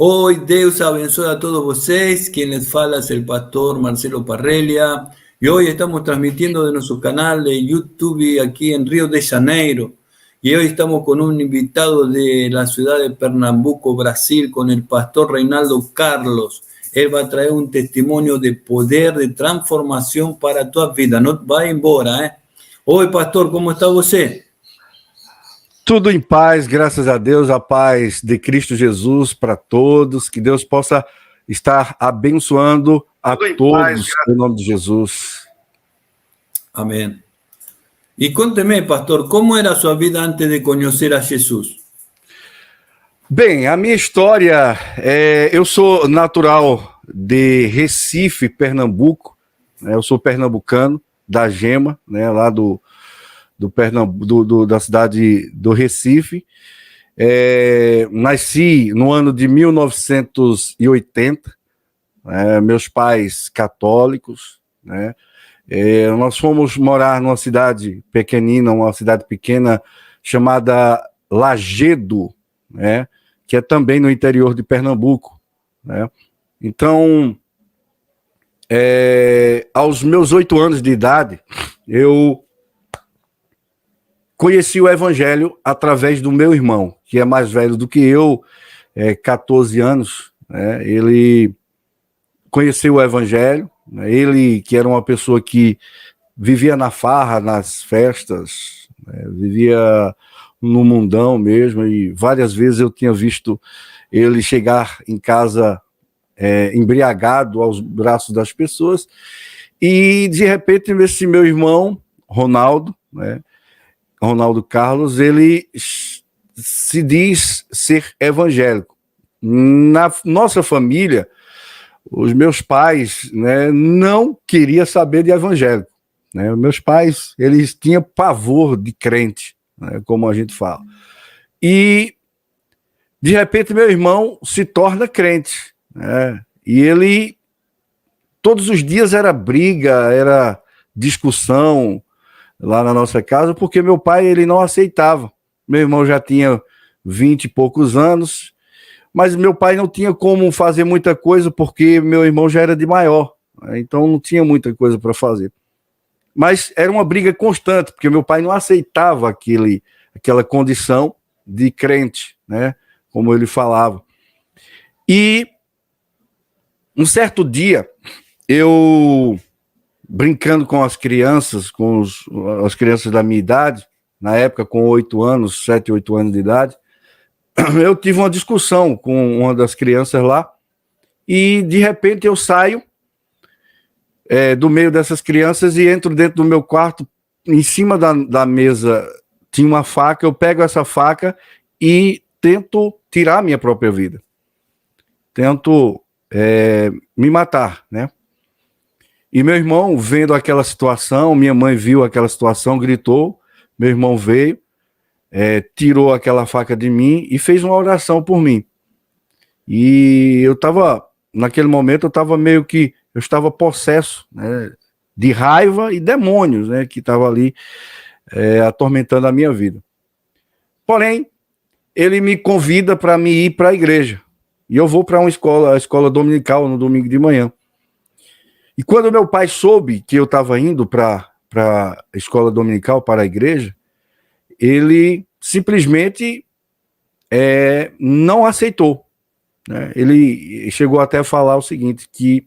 Hoy Deus abençoe a todos vocês. Quien les fala es el pastor Marcelo Parrelia. Y hoy estamos transmitiendo de nuestro canal de YouTube aquí en Río de Janeiro. Y hoy estamos con un invitado de la ciudad de Pernambuco, Brasil, con el pastor Reinaldo Carlos. Él va a traer un testimonio de poder, de transformación para tu vida. No va embora, ¿eh? Oi, pastor, como está você? Tudo em paz, graças a Deus, a paz de Cristo Jesus para todos, que Deus possa estar abençoando a todos em nome de Jesus. Amém. E conte-me, pastor, como era a sua vida antes de conhecer a Jesus? Bem, a minha história, eu sou natural de Recife, Pernambuco, né? Eu sou pernambucano, da Gema, né? Lá da cidade do Recife. Nasci no ano de 1980, meus pais católicos, né? Nós fomos morar numa cidade pequenina, uma cidade pequena chamada Lagedo, né? Que é também no interior de Pernambuco, né? Então, aos meus 8 anos de idade, eu conheci o Evangelho através do meu irmão, que é mais velho do que eu, 14 anos, né? Ele conheceu o Evangelho, né? Ele que era uma pessoa que vivia na farra, nas festas, né? Vivia no mundão mesmo, e várias vezes eu tinha visto ele chegar em casa embriagado aos braços das pessoas, e de repente esse meu irmão, Ronaldo, né? Ronaldo Carlos, ele se diz ser evangélico. Na nossa família, os meus pais, né, não queriam saber de evangélico, né? Meus pais, eles tinham pavor de crente, né, como a gente fala. E, de repente, meu irmão se torna crente, né? E ele, todos os dias era briga, era discussão lá na nossa casa, porque meu pai, ele não aceitava. Meu irmão já tinha 20 e poucos anos, mas meu pai não tinha como fazer muita coisa, porque meu irmão já era de maior, né? Então não tinha muita coisa para fazer. Mas era uma briga constante, porque meu pai não aceitava aquela condição de crente, né? Como ele falava. E um certo dia, eu brincando com as crianças, as crianças da minha idade, na época com 8 anos, 7, 8 anos de idade, eu tive uma discussão com uma das crianças lá, e de repente eu saio do meio dessas crianças e entro dentro do meu quarto. Em cima da mesa tinha uma faca, eu pego essa faca e tento tirar a minha própria vida. Tento me matar, né? E meu irmão, vendo aquela situação, minha mãe viu aquela situação, gritou, meu irmão veio, tirou aquela faca de mim e fez uma oração por mim. E naquele momento, eu estava possesso, né, de raiva e demônios, né, que estavam ali atormentando a minha vida. Porém, ele me convida para me ir para a igreja. E eu vou para a escola dominical, no domingo de manhã. E quando meu pai soube que eu estava indo para a escola dominical, para a igreja, ele simplesmente não aceitou, né? Ele chegou até a falar o seguinte, que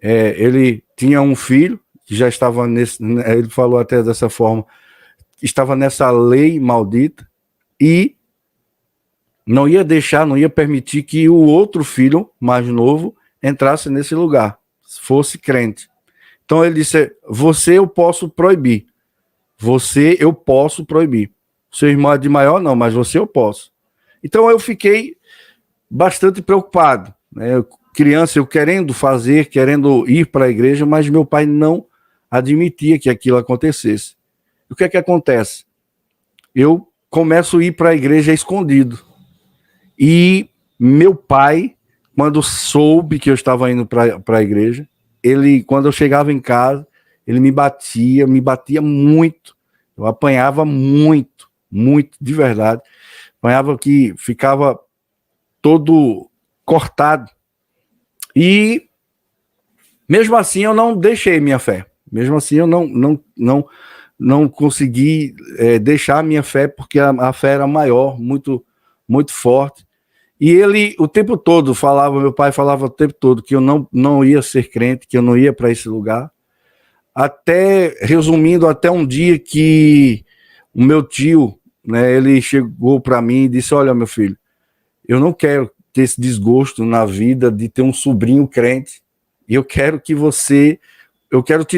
ele tinha um filho, que já estava ele falou até dessa forma, estava nessa lei maldita, e não ia permitir que o outro filho, mais novo, entrasse nesse lugar, fosse crente. Então ele disse, você eu posso proibir. Seu irmão é de maior não, mas você eu posso. Então eu fiquei bastante preocupado, né? Criança, eu querendo ir para a igreja, mas meu pai não admitia que aquilo acontecesse. O que é que acontece? Eu começo a ir para a igreja escondido. E meu pai, quando soube que eu estava indo para a igreja, quando eu chegava em casa, ele me batia muito. Eu apanhava muito, de verdade. Apanhava que ficava todo cortado. E mesmo assim eu não deixei minha fé. Mesmo assim eu não consegui deixar a minha fé, porque a fé era maior, muito, muito forte. E ele, o tempo todo, meu pai falava o tempo todo que eu não ia ser crente, que eu não ia para esse lugar. Resumindo, até um dia que o meu tio, né, ele chegou para mim e disse: olha, meu filho, eu não quero ter esse desgosto na vida de ter um sobrinho crente, e eu quero te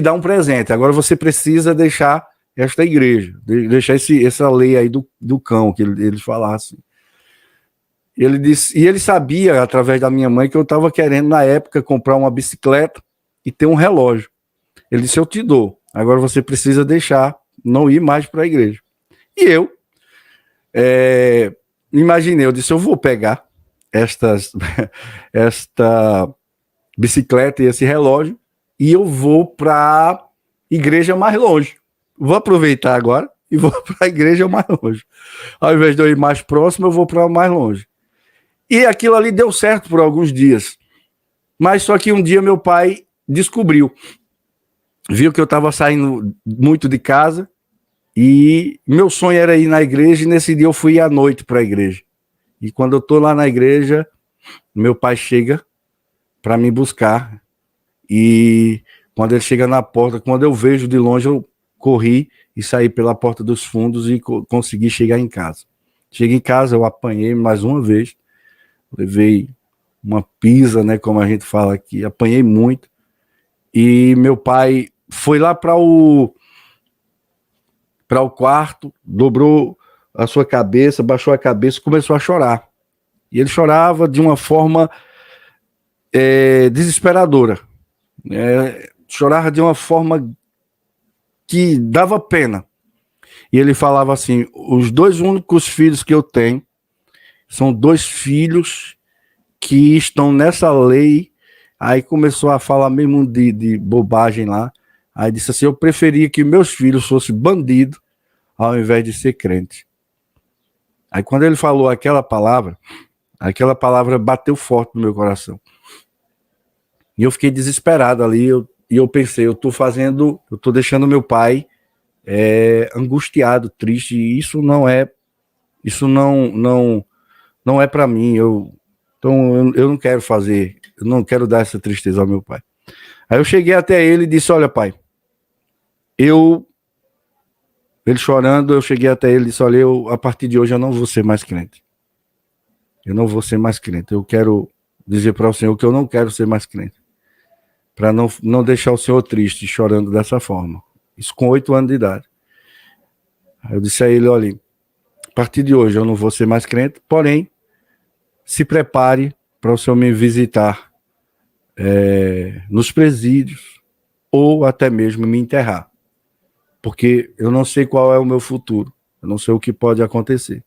dar um presente. Agora você precisa deixar esta igreja, deixar essa lei aí do cão, que ele falasse. Ele disse, e ele sabia, através da minha mãe, que eu estava querendo, na época, comprar uma bicicleta e ter um relógio. Ele disse: eu te dou, agora você precisa deixar, não ir mais para a igreja. E eu imaginei, eu disse: eu vou pegar esta bicicleta e esse relógio e eu vou para a igreja mais longe. Vou aproveitar agora e vou para a igreja mais longe. Ao invés de eu ir mais próximo, eu vou para mais longe. E aquilo ali deu certo por alguns dias. Mas só que um dia meu pai descobriu. Viu que eu estava saindo muito de casa e meu sonho era ir na igreja, e nesse dia eu fui à noite para a igreja. E quando eu estou lá na igreja, meu pai chega para me buscar, e quando ele chega na porta, quando eu vejo de longe, eu corri e saí pela porta dos fundos e consegui chegar em casa. Cheguei em casa, eu apanhei mais uma vez, levei uma pisa, né, como a gente fala aqui, apanhei muito, e meu pai foi lá para o quarto, dobrou a sua cabeça, baixou a cabeça e começou a chorar. E ele chorava de uma forma desesperadora. Chorava de uma forma que dava pena. E ele falava assim: os 2 únicos filhos que eu tenho são 2 filhos que estão nessa lei. Aí começou a falar mesmo de bobagem lá. Aí disse assim: eu preferia que meus filhos fossem bandidos ao invés de ser crente. Aí quando ele falou aquela palavra bateu forte no meu coração. E eu fiquei desesperado ali, e eu pensei: eu tô deixando meu pai angustiado, triste, e isso não é para mim. Então eu não quero fazer, eu não quero dar essa tristeza ao meu pai. Aí eu cheguei até ele e disse: olha, pai, ele chorando, eu cheguei até ele e disse: olha, a partir de hoje eu não vou ser mais crente. Eu não vou ser mais crente. Eu quero dizer para o Senhor que eu não quero ser mais crente, para não deixar o Senhor triste, chorando dessa forma. Isso com 8 anos de idade. Aí eu disse a ele: olha, a partir de hoje eu não vou ser mais crente, porém, se prepare para o Senhor me visitar nos presídios, ou até mesmo me enterrar, porque eu não sei qual é o meu futuro, eu não sei o que pode acontecer.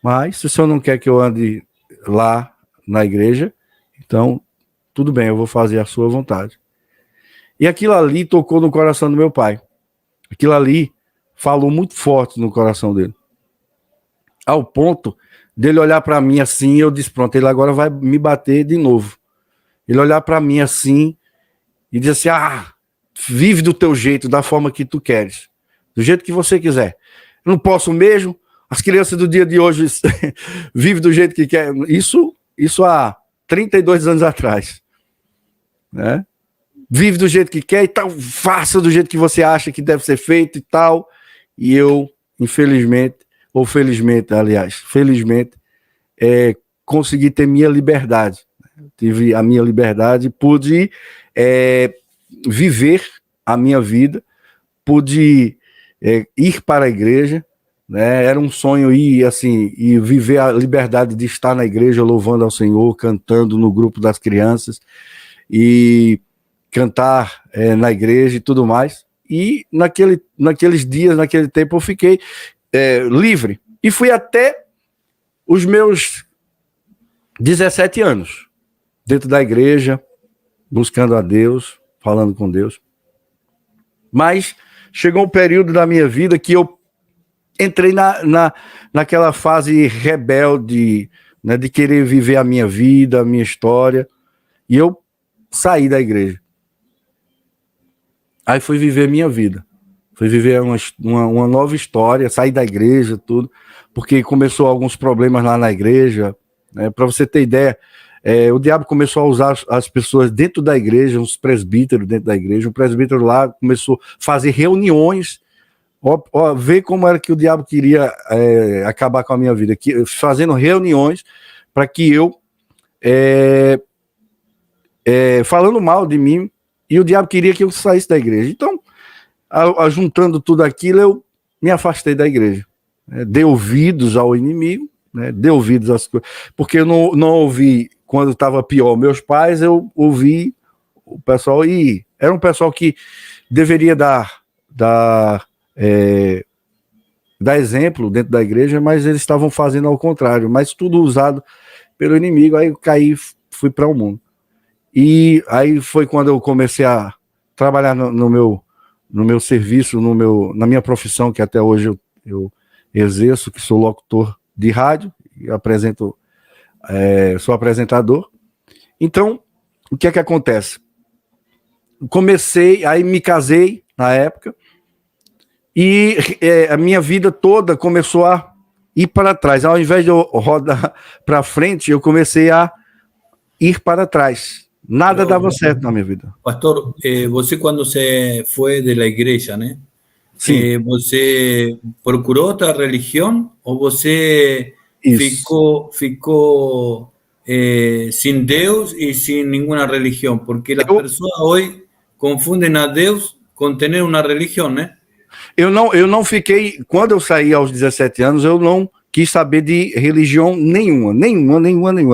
Mas se o Senhor não quer que eu ande lá na igreja, então tudo bem, eu vou fazer a sua vontade. E aquilo ali tocou no coração do meu pai. Aquilo ali falou muito forte no coração dele, ao ponto dele olhar para mim assim. Eu disse: pronto, ele agora vai me bater de novo. Ele olhar para mim assim e dizer assim: vive do teu jeito, da forma que tu queres, do jeito que você quiser. Eu não posso mesmo. As crianças do dia de hoje vivem do jeito que quer. Isso há 32 anos atrás, né? Vive do jeito que quer e tal, faça do jeito que você acha que deve ser feito e tal. E eu, infelizmente, ou felizmente, aliás, felizmente, consegui ter minha liberdade. Tive a minha liberdade, pude viver a minha vida, pude ir para a igreja, né? Era um sonho ir assim, e viver a liberdade de estar na igreja louvando ao Senhor, cantando no grupo das crianças e cantar na igreja e tudo mais. E naqueles dias, naquele tempo, eu fiquei livre. E fui até os meus 17 anos dentro da igreja, buscando a Deus, falando com Deus. Mas chegou um período da minha vida que eu entrei naquela fase rebelde, né, de querer viver a minha vida, a minha história, e eu saí da igreja. Aí fui viver minha vida, fui viver uma nova história, saí da igreja, tudo, porque começou alguns problemas lá na igreja, né, para você ter ideia, o diabo começou a usar as pessoas dentro da igreja, uns presbíteros dentro da igreja, um presbítero lá começou a fazer reuniões, ver como era que o diabo queria acabar com a minha vida, fazendo reuniões para que eu, falando mal de mim, e o diabo queria que eu saísse da igreja. Então, juntando tudo aquilo, eu me afastei da igreja. Dei ouvidos ao inimigo, né? Dei ouvidos às coisas, porque eu não ouvi quando estava pior meus pais, eu ouvi o pessoal, e era um pessoal que deveria dar exemplo dentro da igreja, mas eles estavam fazendo ao contrário, mas tudo usado pelo inimigo. Aí eu caí, fui para o mundo. E aí foi quando eu comecei a trabalhar no meu serviço, na minha profissão, que até hoje eu exerço, que sou locutor de rádio, e sou apresentador. Então, o que é que acontece? Aí me casei na época, e a minha vida toda começou a ir para trás. Ao invés de eu rodar para frente, eu comecei a ir para trás. Nada dava certo na minha vida. Pastor, você quando se foi da igreja, né? Sim. Você procurou outra religião ou você ficou sem Deus e sem nenhuma religião? Porque as pessoas hoje confundem a Deus com ter uma religião, né? Eu não fiquei, quando eu saí aos 17 anos, eu não quis saber de religião nenhuma.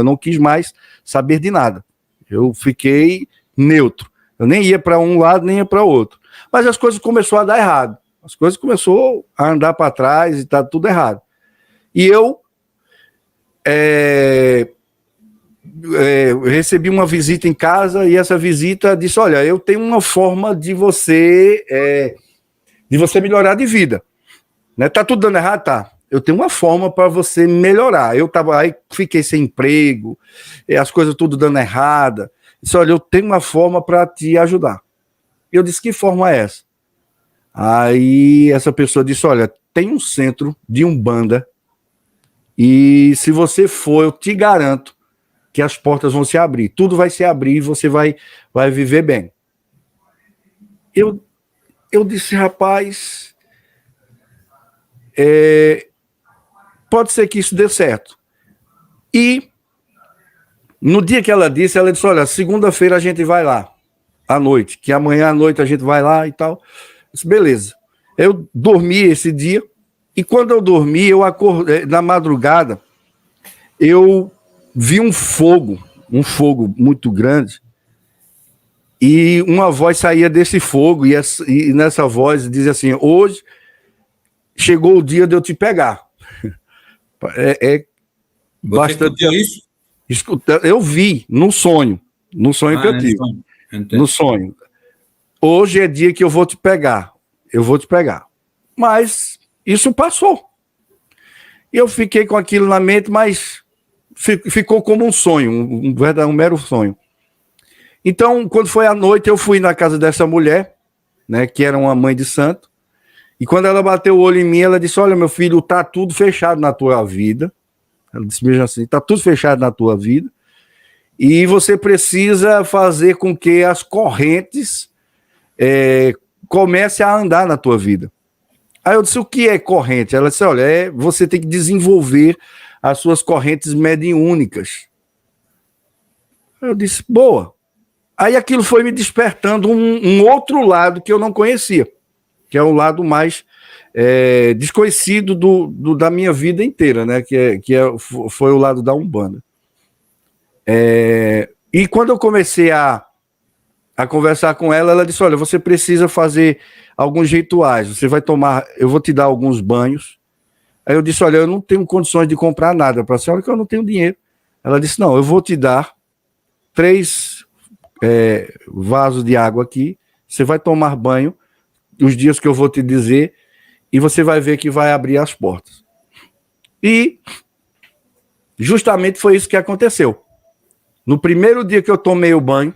Não quis mais saber de nada. Eu fiquei neutro. Eu nem ia para um lado, nem ia para outro. Mas as coisas começaram a dar errado. As coisas começaram a andar para trás e tá tudo errado. E eu recebi uma visita em casa, e essa visita disse: olha, eu tenho uma forma de você melhorar de vida. Né? Tá tudo dando errado? Tá. Eu tenho uma forma para você melhorar. Aí fiquei sem emprego, as coisas tudo dando errada. Disse: olha, eu tenho uma forma para te ajudar. Eu disse: que forma é essa? Aí essa pessoa disse: olha, tem um centro de Umbanda, e se você for, eu te garanto que as portas vão se abrir. Tudo vai se abrir e você vai viver bem. Eu disse: rapaz, pode ser que isso dê certo. E no dia que ela disse: olha, segunda-feira a gente vai lá, à noite, que amanhã à noite a gente vai lá e tal. Eu disse: beleza. Eu dormi esse dia, e quando eu dormi, eu acordei, na madrugada, eu vi um fogo muito grande, e uma voz saía desse fogo, e nessa voz dizia assim: hoje chegou o dia de eu te pegar. Você escutou isso? Eu vi no sonho que eu tive. No sonho. Hoje é dia que eu vou te pegar. Mas isso passou. E eu fiquei com aquilo na mente, mas ficou como um sonho, um mero sonho. Então, quando foi à noite, eu fui na casa dessa mulher, né, que era uma mãe de santo, e quando ela bateu o olho em mim, ela disse: olha, meu filho, tá tudo fechado na tua vida. Ela disse mesmo assim: tá tudo fechado na tua vida, e você precisa fazer com que as correntes comecem a andar na tua vida. Aí eu disse: o que é corrente? Ela disse: olha, você tem que desenvolver as suas correntes mediúnicas. Eu disse: boa. Aí aquilo foi me despertando um outro lado que eu não conhecia, que é o lado mais desconhecido da minha vida inteira, né? Foi o lado da Umbanda. E quando eu comecei a conversar com ela, ela disse: olha, você precisa fazer alguns rituais, eu vou te dar alguns banhos. Aí eu disse: olha, eu não tenho condições de comprar nada para a senhora, que eu não tenho dinheiro. Ela disse: não, eu vou te dar 3 vasos de água aqui, você vai tomar banho os dias que eu vou te dizer, e você vai ver que vai abrir as portas. E justamente foi isso que aconteceu. No primeiro dia que eu tomei o banho,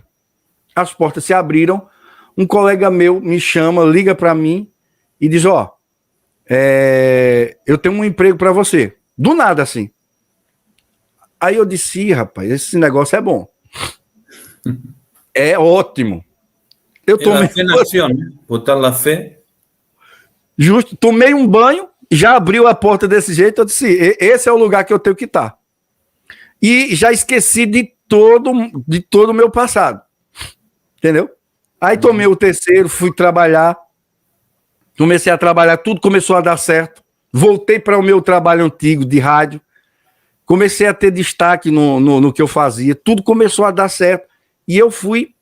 as portas se abriram, um colega meu me chama, liga para mim e diz, eu tenho um emprego para você. Do nada, assim. Aí eu disse, rapaz, esse negócio é bom. É ótimo. Eu tomei... Botar a fé. Justo, tomei um banho, já abriu a porta desse jeito, eu disse, esse é o lugar que eu tenho que estar. E já esqueci de todo o meu passado. Entendeu? Aí tomei o terceiro, fui trabalhar, comecei a trabalhar, tudo começou a dar certo. Voltei para o meu trabalho antigo de rádio, comecei a ter destaque no que eu fazia, tudo começou a dar certo. E eu fui,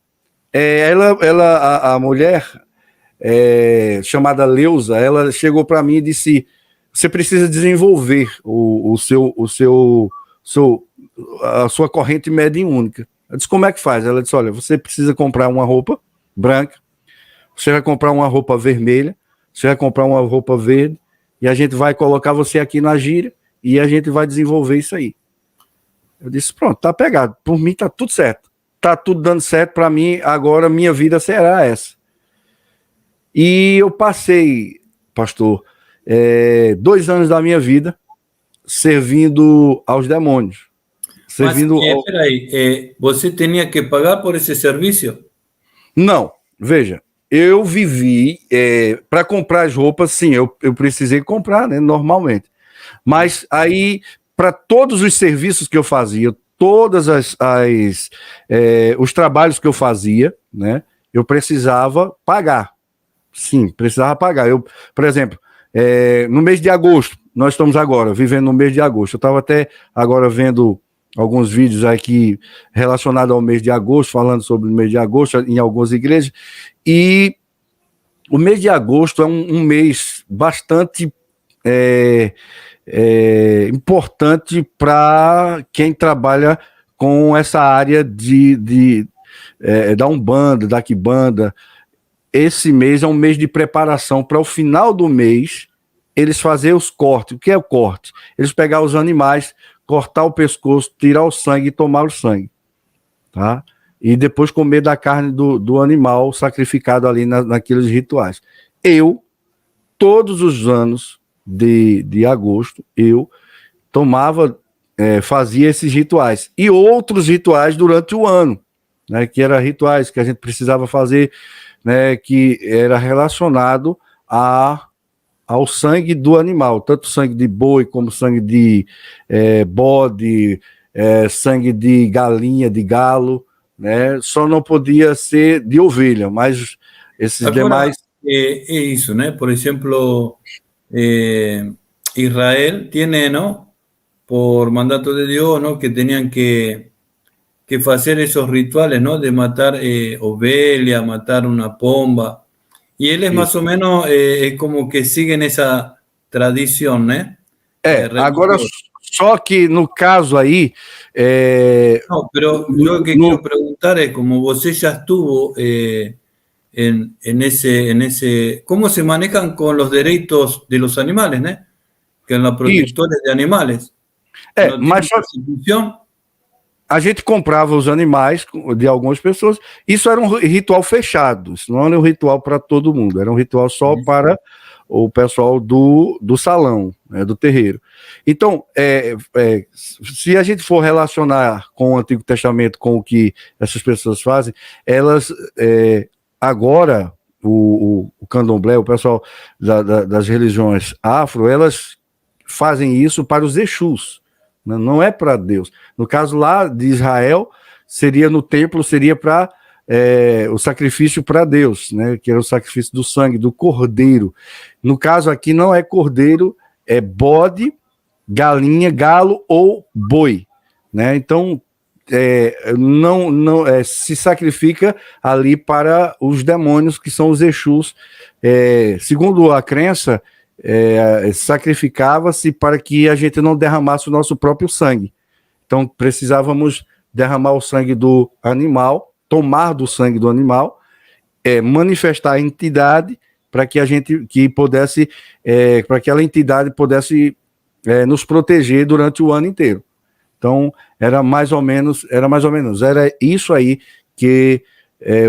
a mulher chamada Leusa, ela chegou para mim e disse, você precisa desenvolver a sua corrente mediúnica. Eu disse, como é que faz? Ela disse, olha, você precisa comprar uma roupa branca, você vai comprar uma roupa vermelha, você vai comprar uma roupa verde, e a gente vai colocar você aqui na gíria, e a gente vai desenvolver isso aí. Eu disse, pronto, tá pegado, por mim tá tudo certo, tá tudo dando certo para mim, agora minha vida será essa. E eu passei, pastor, 2 anos da minha vida servindo aos demônios. Servindo peraí, você tinha que pagar por esse serviço? Não, veja, eu vivi, para comprar as roupas, sim, eu precisei comprar, né, normalmente. Mas aí, para todos os serviços que eu fazia, todas os trabalhos que eu fazia, né, eu precisava pagar. Sim, precisava pagar. Por exemplo, no mês de agosto, nós estamos agora vivendo no mês de agosto. Eu estava até agora vendo alguns vídeos aqui relacionados ao mês de agosto, falando sobre o mês de agosto em algumas igrejas, e o mês de agosto é um mês bastante importante para quem trabalha com essa área da Umbanda, da Quimbanda. Esse mês é um mês de preparação para o final do mês eles fazerem os cortes. O que é o corte? Eles pegar os animais, cortar o pescoço, tirar o sangue e tomar o sangue, tá? E depois comer da carne do animal sacrificado ali naqueles rituais. Todos os anos de agosto, eu fazia esses rituais. E outros rituais durante o ano, né? Que eram rituais que a gente precisava fazer, né, que era relacionado ao sangue do animal, tanto sangue de boi como sangue de bode, sangue de galinha, de galo, né? Só não podia ser de ovelha, mas esses demais... É isso, né? Por exemplo, Israel tiene, ¿no? Por mandato de Dios, ¿no? Que tenían que hacer esos rituales, ¿no? De matar ovelha, matar una pomba. Y él es más o menos como que siguen esa tradición, né? Agora, só que no caso aí... No, pero yo lo que quiero preguntar es, como você ya estuvo en ese... ¿Cómo se manejan con los derechos de los animales, né? Que son los protectores de animales. Mas a gente comprava os animais de algumas pessoas. Isso era um ritual fechado, isso não era um ritual para todo mundo, era um ritual só para o pessoal do salão, né, do terreiro. Então, se a gente for relacionar com o Antigo Testamento, com o que essas pessoas fazem, elas agora, o candomblé, o pessoal das religiões afro, elas fazem isso para os Exus, não é para Deus. No caso lá de Israel, seria no templo, seria para o sacrifício para Deus, né? Que era o sacrifício do sangue, do cordeiro. No caso aqui não é cordeiro, é bode, galinha, galo ou boi, né? Então não se sacrifica ali para os demônios, que são os Exus. Segundo a crença, sacrificava-se para que a gente não derramasse o nosso próprio sangue. Então precisávamos derramar o sangue do animal, tomar do sangue do animal, manifestar a entidade para que pudesse, para que aquela entidade pudesse nos proteger durante o ano inteiro. Então, era isso aí que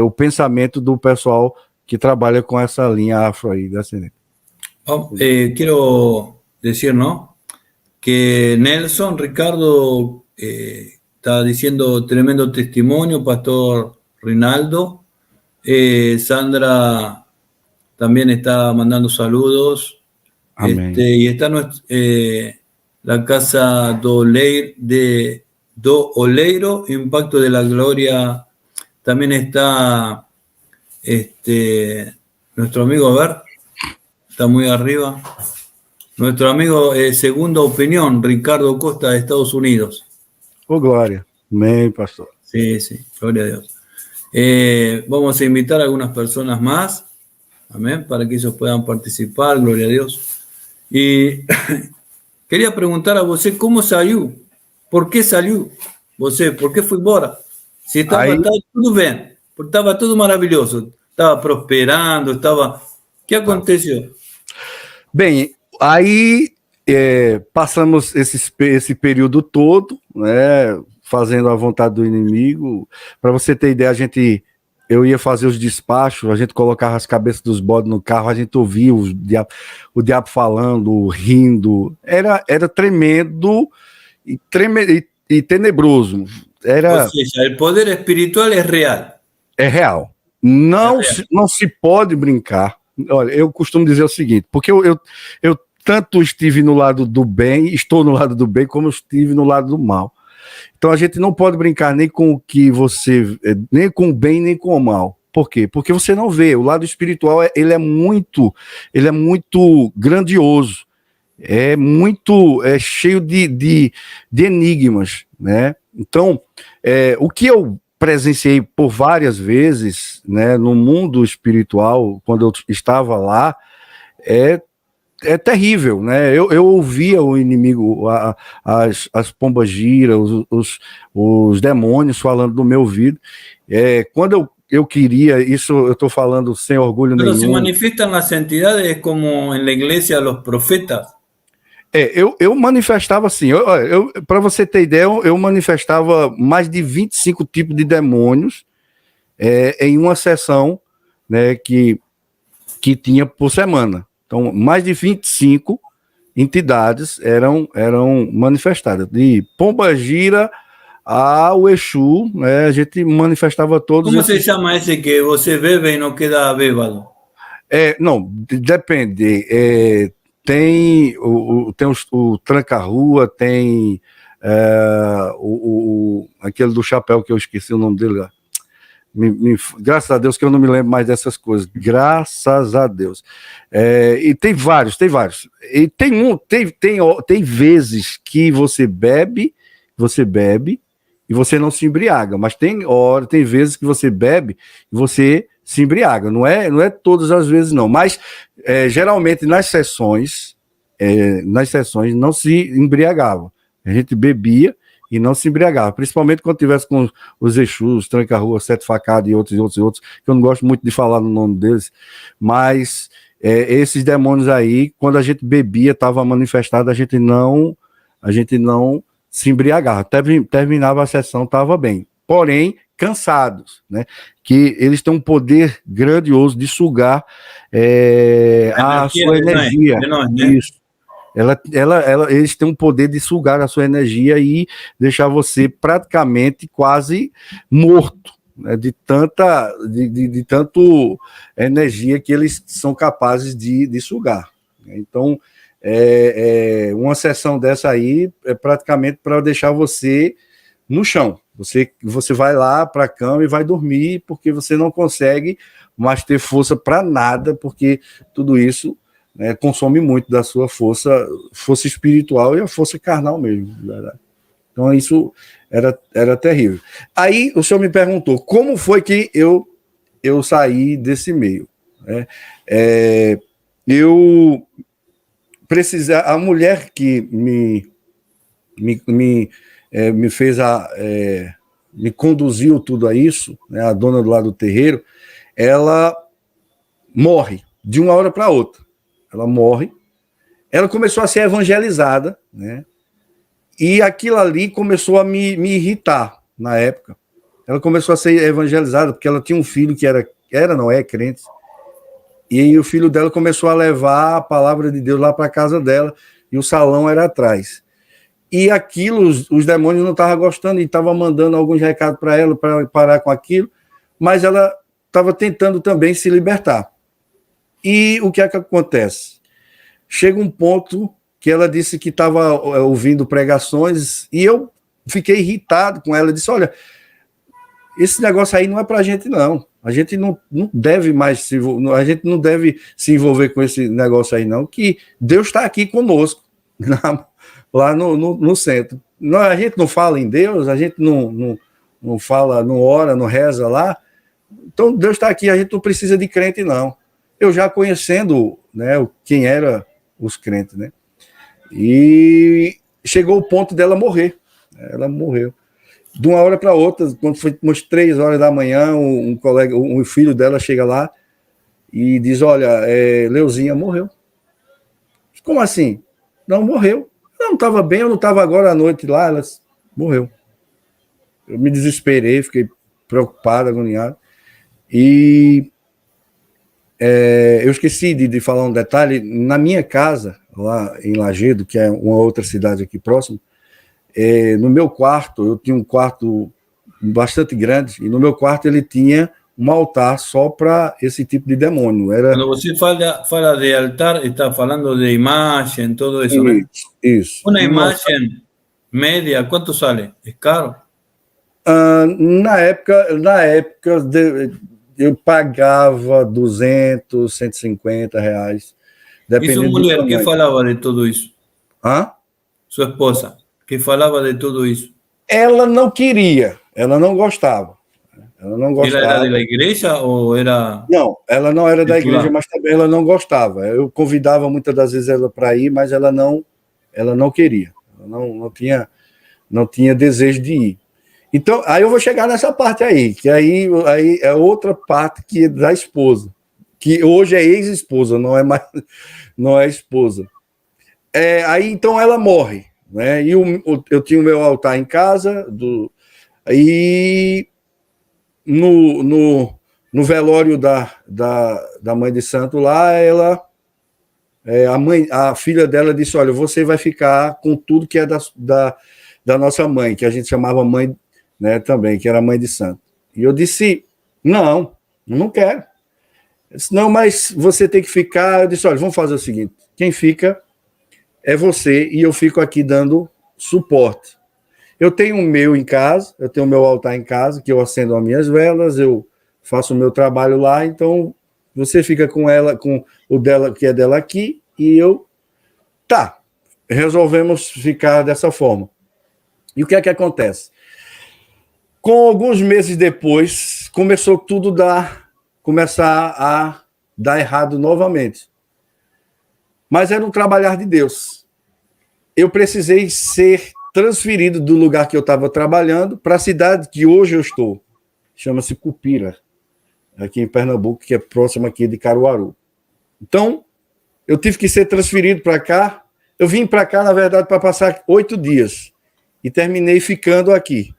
o pensamento do pessoal que trabalha com essa linha afro aí, descendente. Quiero decir, ¿no? Que Nelson, Ricardo, está diciendo tremendo testimonio, Pastor Rinaldo. Sandra también está mandando saludos. Amén. Y está la casa do Oleiro, Impacto de la Gloria. También está nuestro amigo, a ver, está muy arriba. Nuestro amigo Segunda Opinión, Ricardo Costa, de Estados Unidos. Oh, glória. Amém, pastor. Sí, gloria a Dios. Vamos a invitar a algunas personas más, amén, para que ellos puedan participar, gloria a Dios. Y quería preguntar a você cómo salió, por qué salió, você, por qué fue embora. Si estaba todo bien, estaba todo maravilloso, estaba prosperando, estaba... ¿Qué aconteció? Bem, aí passamos esse período todo, né, fazendo a vontade do inimigo. Para você ter ideia, eu ia fazer os despachos, a gente colocava as cabeças dos bodes no carro, a gente ouvia o diabo falando, rindo. Era tremendo e tenebroso. Ou seja, o poder espiritual é real. É real. Não se pode brincar. Olha, eu costumo dizer o seguinte, porque eu tanto estive no lado do bem, estou no lado do bem, como eu estive no lado do mal. Então a gente não pode brincar nem com o que você, nem com o bem, nem com o mal. Por quê? Porque você não vê. O lado espiritual, ele é muito grandioso. É cheio de enigmas, né? Então, o que eu presenciei por várias vezes, né, no mundo espiritual, quando eu estava lá, é terrível, né? Eu ouvia o inimigo, as pombagiras, os demônios falando no meu ouvido. Quando eu queria, isso eu estou falando sem orgulho nenhum. Se manifestam nas entidades como na igreja os profetas. Eu manifestava assim, para você ter ideia, eu manifestava mais de 25 tipos de demônios em uma sessão, né, que tinha por semana. Então, mais de 25 entidades eram manifestadas. De Pombagira ao Exu, né, a gente manifestava todos. Como se chama esse que você bebe e não queda bêbado? Não, depende. Tem o Tranca-Rua, tem aquele do chapéu que eu esqueci o nome dele lá. Graças a Deus que eu não me lembro mais dessas coisas. Graças a Deus. E tem vários. E tem vezes que você bebe e você não se embriaga. Mas tem vezes que você bebe e você se embriaga. Não é todas as vezes, não. Mas geralmente nas sessões não se embriagava. A gente bebia e não se embriagava, principalmente quando tivesse com os Exus, Tranca-Rua, Sete Facadas e outros, que eu não gosto muito de falar no nome deles, mas esses demônios aí, quando a gente bebia, estava manifestado, a gente não se embriagava. Terminava a sessão, estava bem. Porém, cansados, né? Que eles têm um poder grandioso de sugar a sua energia. Isso. Eles têm um poder de sugar a sua energia e deixar você praticamente quase morto, né, de tanto energia que eles são capazes de sugar. Então, uma sessão dessa aí é praticamente para deixar você no chão. Você vai lá para a cama e vai dormir, porque você não consegue mais ter força para nada, porque tudo isso consome muito da sua força espiritual e a força carnal mesmo, verdade. Então isso era terrível. Aí o senhor me perguntou como foi que eu saí desse meio, né? Eu precisar, a mulher que me fez me conduziu tudo a isso, né, a dona do lado do terreiro, ela morre de uma hora para outra. Ela morre, ela começou a ser evangelizada, né? E aquilo ali começou a me irritar na época. Ela começou a ser evangelizada, porque ela tinha um filho que não é crente, e aí o filho dela começou a levar a palavra de Deus lá para a casa dela, e o salão era atrás. E aquilo, os demônios não estavam gostando, e estavam mandando alguns recados para ela, para parar com aquilo, mas ela estava tentando também se libertar. E o que é que acontece? Chega um ponto que ela disse que estava ouvindo pregações, e eu fiquei irritado com ela, disse, olha, esse negócio aí não é para a gente, não. A gente não deve mais a gente não deve se envolver com esse negócio aí, não, que Deus está aqui conosco, lá no centro. A gente não fala em Deus, a gente não fala, não ora, não reza lá. Então Deus está aqui, a gente não precisa de crente, não. Eu já conhecendo, né, quem eram os crentes, né? E chegou o ponto dela morrer. Ela morreu. De uma hora para outra, quando foi umas 3 horas da manhã, um filho dela chega lá e diz, olha, Leuzinha morreu. Como assim? Não, morreu. Eu não estava bem, eu não estava agora à noite lá, ela morreu. Eu me desesperei, fiquei preocupado, agoniado. E eu esqueci de falar um detalhe. Na minha casa, lá em Lagedo, que é uma outra cidade aqui próximo, no meu quarto, eu tinha um quarto bastante grande, e no meu quarto ele tinha um altar só para esse tipo de demônio. Quando você fala de altar, está falando de imagem, todo isso, né? Isso. Uma imagem média, quanto sale? É caro? Na época eu pagava 200, 150 reais. E sua mulher, que falava de tudo isso? Sua esposa, que falava de tudo isso? Ela não queria, ela não gostava. Ela era da igreja ou era... Não, ela não era da igreja, mas também ela não gostava. Eu convidava muitas das vezes ela para ir, mas ela não queria. Ela não tinha desejo de ir. Então, aí eu vou chegar nessa parte aí, que aí é outra parte que é da esposa, que hoje é ex-esposa, não é esposa. Aí então ela morre, né? E eu tinha o meu altar em casa, e no velório da mãe de santo lá, a filha dela disse, olha, você vai ficar com tudo que é da nossa mãe, que a gente chamava mãe, né, também, que era mãe de santo. E eu disse, não quero. Eu disse, não, mas você tem que ficar. Eu disse, olha, vamos fazer o seguinte, quem fica é você, e eu fico aqui dando suporte. Eu tenho o meu em casa, eu tenho o meu altar em casa, que eu acendo as minhas velas, eu faço o meu trabalho lá, então você fica com ela, com o dela, que é dela aqui, e eu, resolvemos ficar dessa forma. E o que é que acontece? Com alguns meses depois, começou tudo começar a dar errado novamente. Mas era um trabalhar de Deus. Eu precisei ser transferido do lugar que eu estava trabalhando para a cidade que hoje eu estou. Chama-se Cupira, aqui em Pernambuco, que é próximo aqui de Caruaru. Então, eu tive que ser transferido para cá. Eu vim para cá, na verdade, para passar 8 dias. E terminei ficando aqui.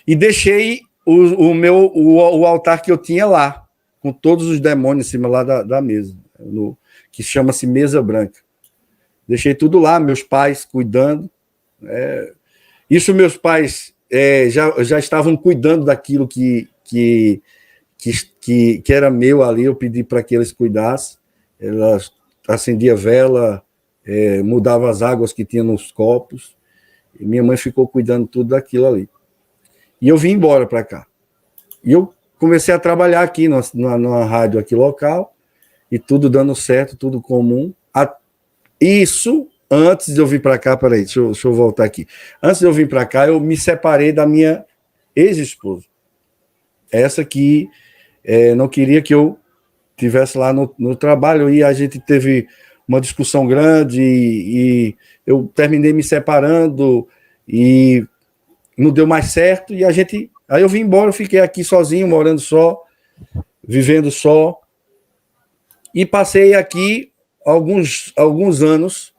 E deixei o altar que eu tinha lá, com todos os demônios em cima lá da mesa, que chama-se mesa branca. Deixei tudo lá, meus pais cuidando. Isso meus pais já estavam cuidando daquilo que era meu ali, eu pedi para que eles cuidassem. Ela acendia vela, mudava as águas que tinha nos copos. E minha mãe ficou cuidando tudo daquilo ali. E eu vim embora para cá. E eu comecei a trabalhar aqui numa rádio aqui local, e tudo dando certo, tudo comum. Isso, antes de eu vir para cá, peraí, deixa eu voltar aqui. Antes de eu vir para cá, eu me separei da minha ex-esposa. Essa que não queria que eu estivesse lá no trabalho, e a gente teve uma discussão grande, e eu terminei me separando, e não deu mais certo, e aí eu vim embora, eu fiquei aqui sozinho, morando só, vivendo só, e passei aqui alguns anos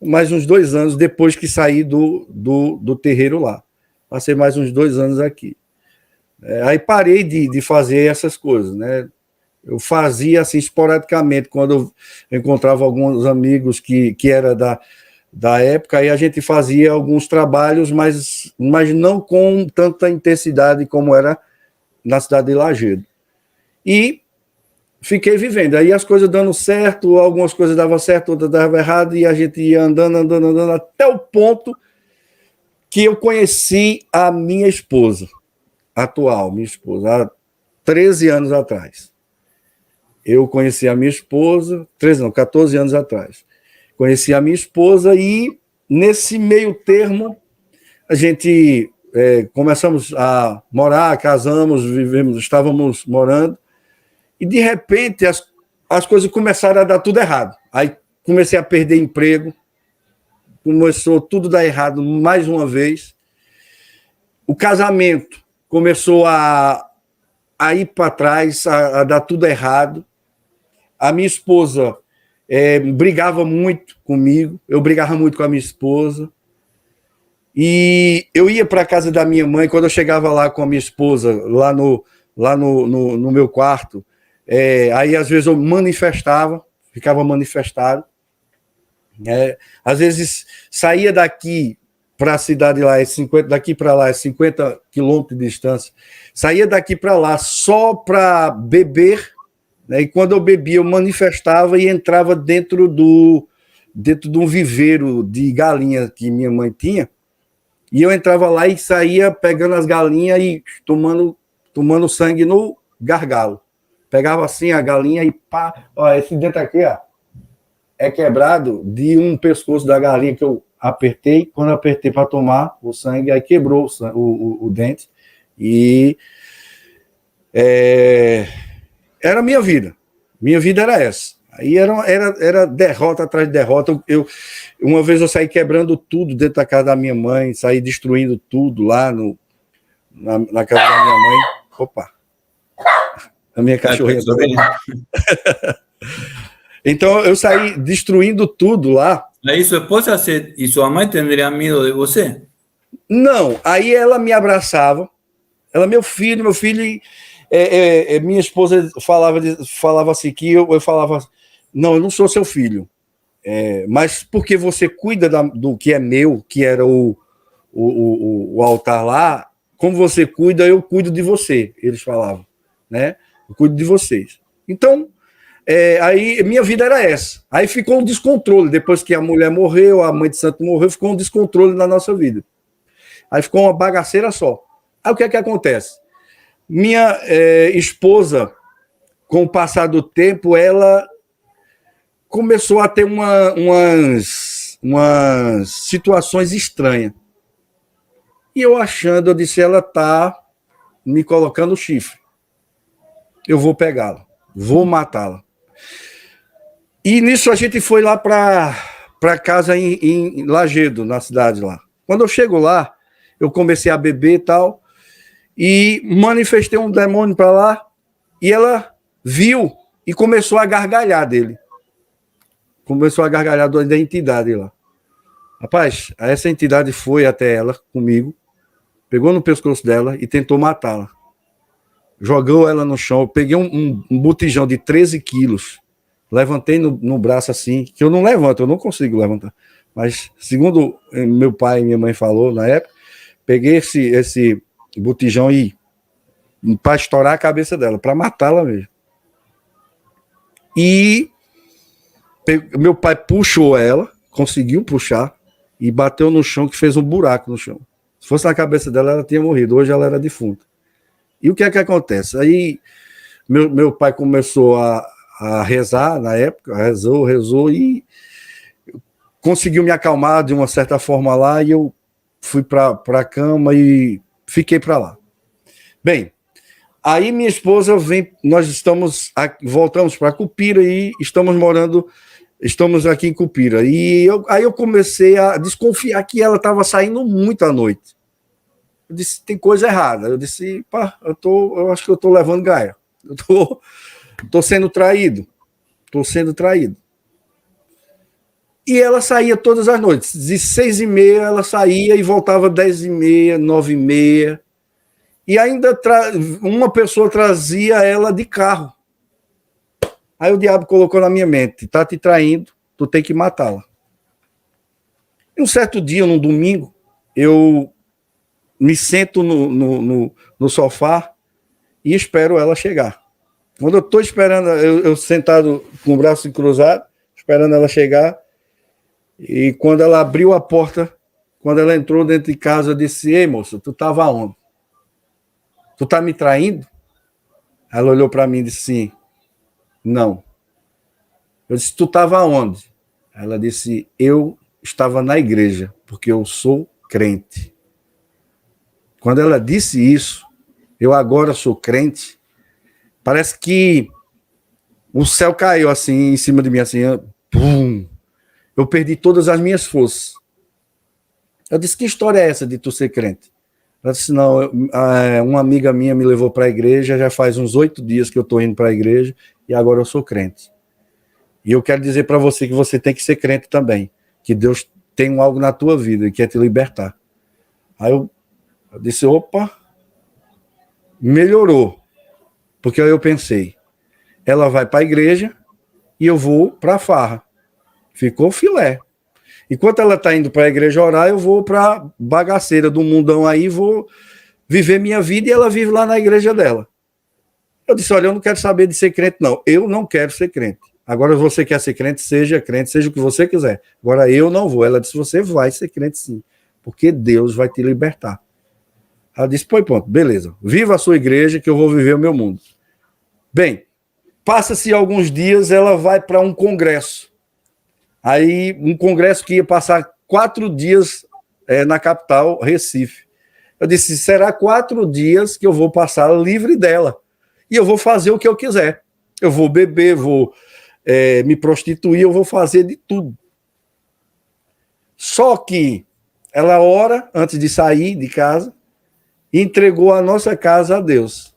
mais uns 2 anos depois que saí do terreiro lá. Passei mais uns 2 anos aqui. Aí parei de fazer essas coisas, né? Eu fazia assim esporadicamente, quando eu encontrava alguns amigos que era da época, aí a gente fazia alguns trabalhos, mas não com tanta intensidade como era na cidade de Lagedo. E fiquei vivendo. Aí as coisas dando certo, algumas coisas davam certo, outras davam errado, e a gente ia andando, até o ponto que eu conheci a minha esposa, atual, minha esposa, há 13 anos atrás. Eu conheci a minha esposa, 14 anos atrás. Conheci a minha esposa e, nesse meio termo, a gente começamos a morar, casamos, vivemos, estávamos morando, e, de repente, as coisas começaram a dar tudo errado. Aí comecei a perder emprego, começou tudo a dar errado mais uma vez. O casamento começou a ir para trás, a dar tudo errado. A minha esposa brigava muito comigo, eu brigava muito com a minha esposa. E eu ia para a casa da minha mãe, quando eu chegava lá com a minha esposa, lá no meu quarto, aí às vezes eu manifestava, ficava manifestado. Às vezes saía daqui para a cidade lá, daqui para lá é 50 quilômetros de distância, saía daqui para lá só para beber, né? E quando eu bebia, eu manifestava e entrava dentro de um viveiro de galinha que minha mãe tinha, e eu entrava lá e saía pegando as galinhas e tomando sangue no gargalo. Pegava assim a galinha e pá, ó, esse dentro aqui, ó, é quebrado de um pescoço da galinha que eu apertei. Quando eu apertei para tomar o sangue, aí quebrou o dente. E era a minha vida. Minha vida era essa. Aí era derrota atrás de derrota. Uma vez eu saí quebrando tudo dentro da casa da minha mãe, saí destruindo tudo lá na casa da minha mãe. Opa! A minha cachorrinha também. Então eu saí destruindo tudo lá. Aí sua esposa e sua mãe teriam medo de você? Não, aí ela me abraçava. Ela, meu filho, minha esposa falava assim, que eu falava, não, eu não sou seu filho, mas porque você cuida do que é meu, que era o altar lá, como você cuida, eu cuido de você, eles falavam, né? Eu cuido de vocês. Então, aí minha vida era essa. Aí ficou um descontrole, depois que a mulher morreu, a mãe de santo morreu, ficou um descontrole na nossa vida. Aí ficou uma bagaceira só. Aí o que é que acontece? Minha esposa, com o passar do tempo, ela começou a ter umas situações estranhas. E eu disse, ela tá me colocando chifre. Eu vou pegá-la, vou matá-la. E nisso a gente foi lá para casa em Lagedo, na cidade lá. Quando eu chego lá, eu comecei a beber e tal, e manifestei um demônio para lá, e ela viu e começou a gargalhar dele. Começou a gargalhar da entidade lá. Rapaz, essa entidade foi até ela, comigo, pegou no pescoço dela e tentou matá-la. Jogou ela no chão, eu peguei um botijão de 13 quilos, levantei no braço assim, que eu não levanto, eu não consigo levantar. Mas, segundo meu pai e minha mãe falou na época, peguei esse botijão e para estourar a cabeça dela, para matá-la mesmo. E meu pai puxou ela, conseguiu puxar, e bateu no chão, que fez um buraco no chão. Se fosse na cabeça dela, ela tinha morrido. Hoje ela era defunta. E o que é que acontece? Aí meu pai começou a rezar na época, rezou e conseguiu me acalmar de uma certa forma lá, e eu fui para a cama e fiquei para lá. Bem, aí minha esposa nós voltamos para Cupira e estamos aqui em Cupira. E aí eu comecei a desconfiar que ela estava saindo muito à noite. Eu disse, tem coisa errada. Eu disse, pá, eu acho que eu estou levando gaia. Eu estou sendo traído. Estou sendo traído. E ela saía todas as noites. De 6h30 ela saía e voltava 10h30, 9h30. E ainda uma pessoa trazia ela de carro. Aí o diabo colocou na minha mente, tá te traindo, tu tem que matá-la. E um certo dia, num domingo, eu me sento no sofá e espero ela chegar. Quando eu estou esperando, eu sentado com o braço cruzado, esperando ela chegar, e quando ela abriu a porta, quando ela entrou dentro de casa, eu disse: ei, moça, tu estava onde? Tu tá me traindo? Ela olhou para mim e disse: sim. Não. Eu disse: tu estava onde? Ela disse: eu estava na igreja, porque eu sou crente. Quando ela disse isso, eu agora sou crente, parece que o céu caiu assim em cima de mim, assim, pum. Eu perdi todas as minhas forças. Eu disse: que história é essa de tu ser crente? Ela disse: não, uma amiga minha me levou para a igreja, já faz uns 8 dias que eu estou indo para a igreja e agora eu sou crente. E eu quero dizer para você que você tem que ser crente também, que Deus tem algo na tua vida e quer te libertar. Aí eu disse: opa, melhorou. Porque aí eu pensei, ela vai para a igreja e eu vou para a farra. Ficou filé. Enquanto ela está indo para a igreja orar, eu vou para a bagaceira do mundão aí, vou viver minha vida e ela vive lá na igreja dela. Eu disse: olha, eu não quero saber de ser crente, não. Eu não quero ser crente. Agora, você quer ser crente, seja o que você quiser. Agora, eu não vou. Ela disse: você vai ser crente sim, porque Deus vai te libertar. Ela disse: pois pronto, beleza. Viva a sua igreja que eu vou viver o meu mundo. Bem, passa-se alguns dias, ela vai para um congresso. Aí, um congresso que ia passar 4 dias na capital, Recife. Eu disse: será 4 dias que eu vou passar livre dela. E eu vou fazer o que eu quiser. Eu vou beber, vou me prostituir, eu vou fazer de tudo. Só que ela ora antes de sair de casa e entregou a nossa casa a Deus.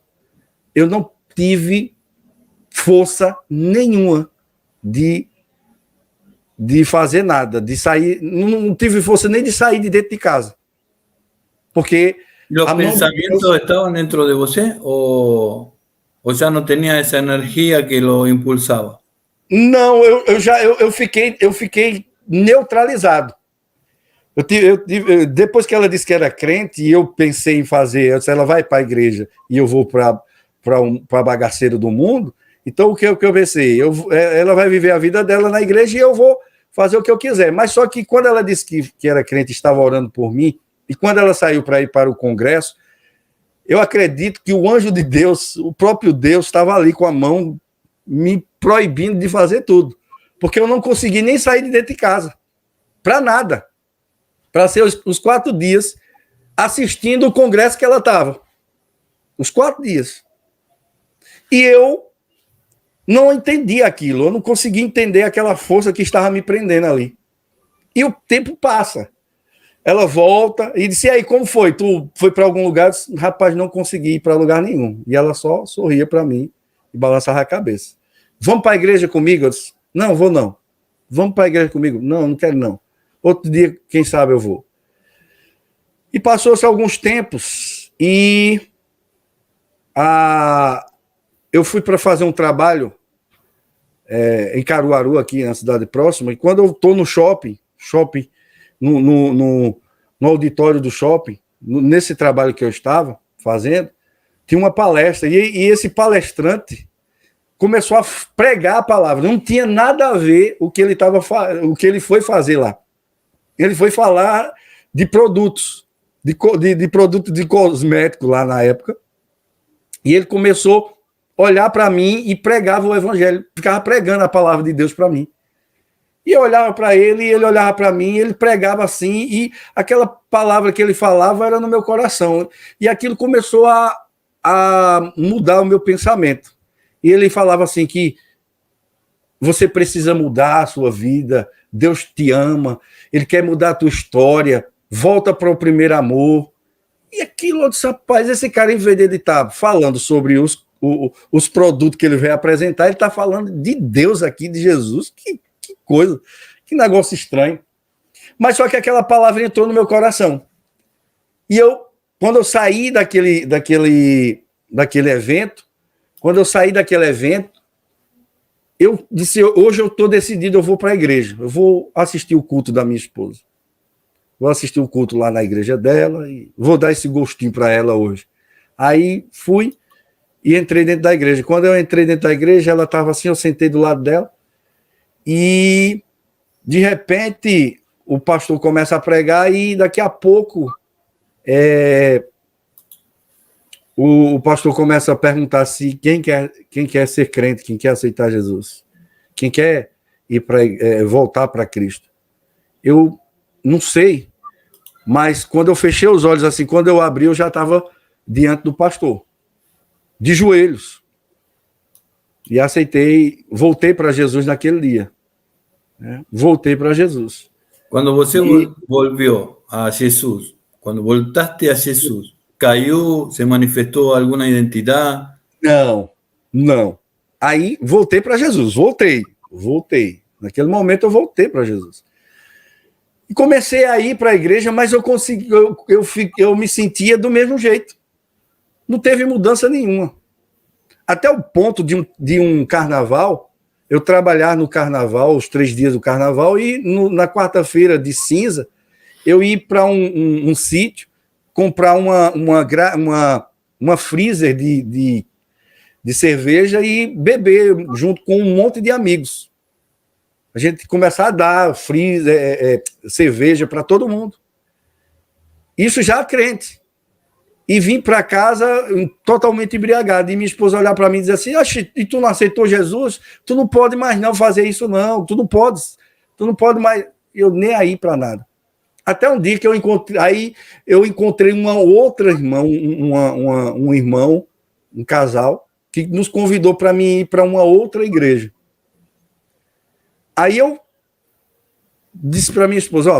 Eu não tive força nenhuma de fazer nada, de sair, não tive força nem de sair de dentro de casa. Porque ¿los pensamientos estaban dentro de você o ya no tenía esa energía que lo impulsaba? Não, eu fiquei neutralizado. Depois que ela disse que era crente, e eu pensei em fazer, ela vai para a igreja e eu vou para a bagaceira do mundo, então o que eu pensei? Ela vai viver a vida dela na igreja e eu vou fazer o que eu quiser. Mas só que quando ela disse que era crente, estava orando por mim, e quando ela saiu para ir para o congresso, eu acredito que o anjo de Deus, o próprio Deus, estava ali com a mão me proibindo de fazer tudo. Porque eu não consegui nem sair de dentro de casa. Para nada. Para ser os 4 dias assistindo o congresso que ela estava. Os 4 dias. E eu não entendi aquilo. Eu não consegui entender aquela força que estava me prendendo ali. E o tempo passa. Ela volta e disse: e aí, como foi? Tu foi para algum lugar? Eu disse: rapaz, não consegui ir para lugar nenhum. E ela só sorria para mim e balançava a cabeça. Vamos para a igreja comigo? Eu disse: não, vou não. Vamos para a igreja comigo? Não, não quero não. Outro dia, quem sabe eu vou. E passou-se alguns tempos e eu fui para fazer um trabalho em Caruaru, aqui na cidade próxima, e quando eu estou no shopping, no auditório do shopping, nesse trabalho que eu estava fazendo, tinha uma palestra, e esse palestrante começou a pregar a palavra. Não tinha nada a ver o que ele foi fazer lá. Ele foi falar de produtos, de produto de cosmético lá na época, e ele começou a olhar para mim e pregava o evangelho, ficava pregando a palavra de Deus para mim. E eu olhava para ele, e ele olhava para mim, e ele pregava assim, e aquela palavra que ele falava era no meu coração. E aquilo começou a mudar o meu pensamento. E ele falava assim que você precisa mudar a sua vida, Deus te ama, Ele quer mudar a tua história, volta para o primeiro amor. E aquilo, eu disse: rapaz, esse cara, em vez de ele estar falando sobre os produtos que ele veio apresentar, ele está falando de Deus aqui, de Jesus. Que coisa, Que negócio estranho. Mas só que aquela palavra entrou no meu coração. E quando eu saí daquele evento, eu disse, hoje eu estou decidido, eu vou para a igreja. Eu vou assistir o culto da minha esposa. Vou assistir o culto lá na igreja dela e vou dar esse gostinho para ela hoje. Aí fui e entrei dentro da igreja. Quando eu entrei dentro da igreja, ela estava assim, eu sentei do lado dela e, de repente, o pastor começa a pregar e daqui a pouco o pastor começa a perguntar se quem quer ser crente, quem quer aceitar Jesus, quem quer voltar para Cristo. Eu não sei, mas quando eu fechei os olhos assim, quando eu abri, eu já estava diante do pastor, de joelhos, e aceitei, voltei para Jesus naquele dia, né? Voltei para Jesus. Quando você volvió a Jesus, quando voltaste a Jesus, caiu, se manifestou alguma identidade? Não. Aí voltei para Jesus, voltei. Naquele momento eu voltei para Jesus. E comecei a ir para a igreja, mas eu me sentia do mesmo jeito. Não teve mudança nenhuma. Até o ponto de um carnaval, eu trabalhar no carnaval, os 3 dias do carnaval, e na quarta-feira de cinza, eu ir para um sítio, comprar uma freezer de cerveja e beber junto com um monte de amigos. A gente começar a dar cerveja para todo mundo. Isso já crente. E vim para casa totalmente embriagado. E minha esposa olhar para mim e dizer assim, e tu não aceitou Jesus? Tu não pode mais não fazer isso não. Tu não pode mais. Eu nem aí para nada. Até um dia que eu encontrei uma outra irmã, um irmão, um casal, que nos convidou para mim ir para uma outra igreja. Aí eu disse para minha esposa,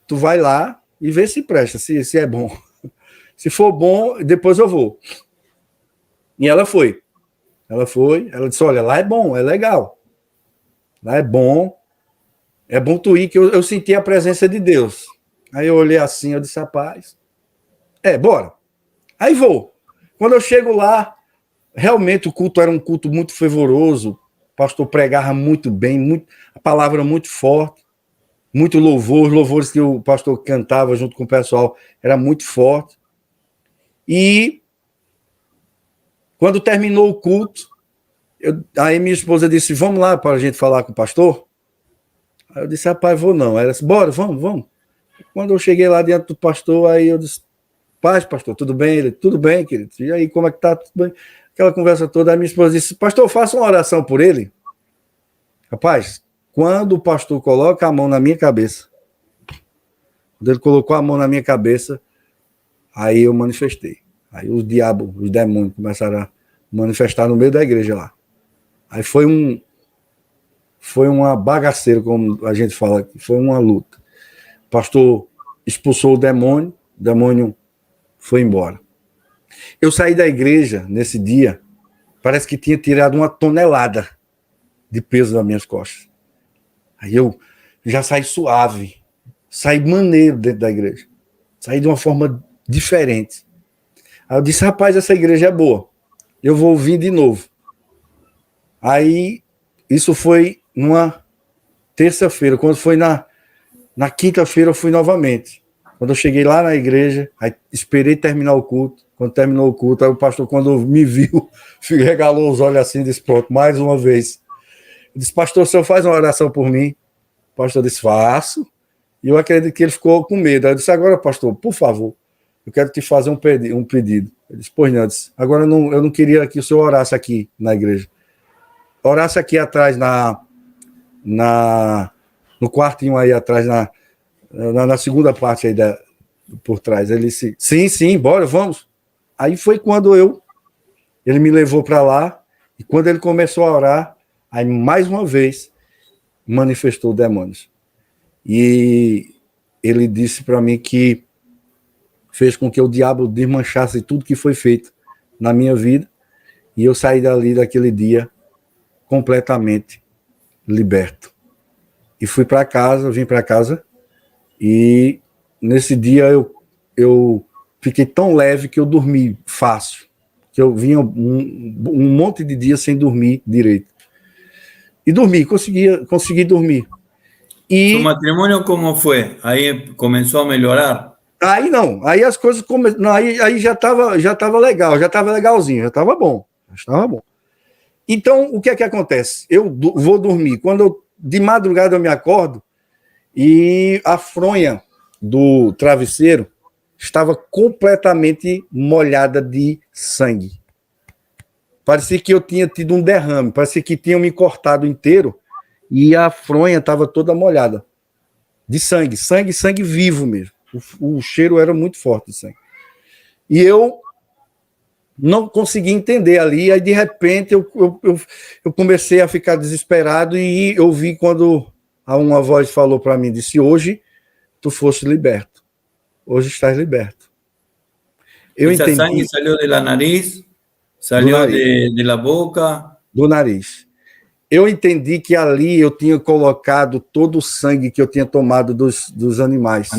tu vai lá e vê se presta, se é bom. Se for bom, depois eu vou. E ela foi. Ela disse, olha, lá é bom, é legal. Lá é bom tu ir, que eu senti a presença de Deus. Aí eu olhei assim, eu disse, rapaz, bora. Aí vou. Quando eu chego lá, realmente o culto era um culto muito fervoroso, o pastor pregava muito bem, a palavra muito forte, muito louvor, os louvores que o pastor cantava junto com o pessoal era muito forte. E quando terminou o culto, aí minha esposa disse, vamos lá para a gente falar com o pastor? Aí eu disse, rapaz, vou não. Ela disse, bora, vamos. Quando eu cheguei lá diante do pastor, aí eu disse, paz, pastor, tudo bem? Ele, tudo bem, querido. E aí, como é que tá? Tudo bem? Aquela conversa toda, aí minha esposa disse, pastor, faça uma oração por ele. Rapaz, quando o pastor coloca a mão na minha cabeça, quando ele colocou a mão na minha cabeça, aí eu manifestei. Aí os diabos, os demônios começaram a manifestar no meio da igreja lá. Aí foi uma bagaceira, como a gente fala aqui, foi uma luta. O pastor expulsou o demônio foi embora. Eu saí da igreja nesse dia, parece que tinha tirado 1 tonelada de peso das minhas costas. Aí eu já saí suave, saí maneiro dentro da igreja, saí de uma forma diferente. Aí eu disse, rapaz, essa igreja é boa, eu vou vir de novo. Aí, isso foi numa terça-feira, quando foi na quinta-feira eu fui novamente. Quando eu cheguei lá na igreja, aí esperei terminar o culto. Quando terminou o culto, aí o pastor, quando me viu, regalou os olhos assim e disse, pronto, mais uma vez. Eu disse, pastor, o senhor faz uma oração por mim? O pastor disse, faço. E eu acredito que ele ficou com medo. Aí eu disse, agora, pastor, por favor, eu quero te fazer um pedido. Ele disse, pois não. Eu disse, agora eu não queria que o senhor orasse aqui na igreja. Orasse aqui atrás, no quartinho aí atrás, na segunda parte aí por trás. Ele disse, sim, bora, vamos. Aí foi quando ele me levou para lá, e quando ele começou a orar, aí mais uma vez manifestou demônios. E ele disse para mim que fez com que o diabo desmanchasse tudo que foi feito na minha vida, e eu saí daquele dia completamente liberto. e fui para casa, vim para casa, e nesse dia eu fiquei tão leve que eu dormi fácil, que eu vinha um monte de dias sem dormir direito. E dormi, consegui dormir. E ¿Su matrimonio cómo fue? Ahí comenzó a mejorar. aí não, aí as coisas aí já estava legal, já estava legalzinho, já estava bom. Então, o que é que acontece? Eu vou dormir. De madrugada eu me acordo e a fronha do travesseiro estava completamente molhada de sangue. Parecia que eu tinha tido um derrame, parecia que tinham me cortado inteiro e a fronha estava toda molhada de sangue vivo mesmo. O cheiro era muito forte de sangue. E eu não consegui entender ali, aí de repente eu comecei a ficar desesperado e eu vi quando uma voz falou para mim, disse: hoje tu foste liberto, hoje estás liberto. Eu Esa entendi. sangre salió de la nariz, salió de la boca. Do nariz. Eu entendi que ali eu tinha colocado todo o sangue que eu tinha tomado dos animais.